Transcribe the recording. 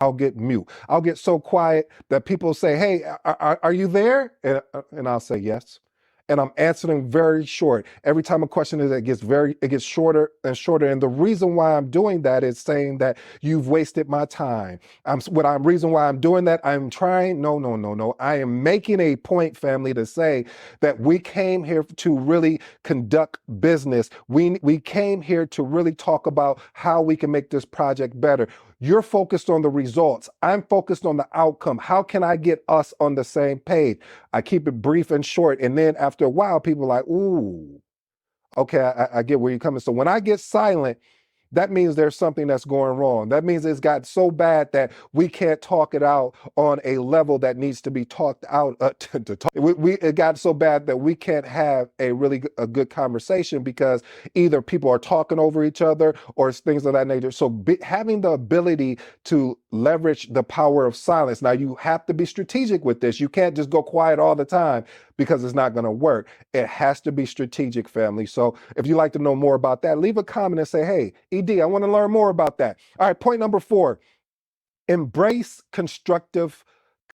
I'll get mute. I'll get so quiet that people say, "Hey, are you there?" And I'll say yes. And I'm answering very short. Every time a question is, it gets shorter and shorter. And the reason why I'm doing that is saying that you've wasted my time. Reason why I'm doing that, I'm trying. No, no, no, no. I am making a point, family, to say that we came here to really conduct business. We came here to really talk about how we can make this project better. You're focused on the results. I'm focused on the outcome. How can I get us on the same page? I keep it brief and short. And then after a while, people are like, ooh, okay, I get where you're coming. So when I get silent, that means there's something that's going wrong. That means it's got so bad that we can't talk it out on a level that needs to be talked out. To talk. It got so bad that we can't have a good conversation because either people are talking over each other or it's things of that nature. So having the ability to leverage the power of silence. Now you have to be strategic with this. You can't just go quiet all the time because it's not going to work. It has to be strategic, family. So if you'd like to know more about that, leave a comment and say, hey, ED, I want to learn more about that. All right, point number 4, embrace constructive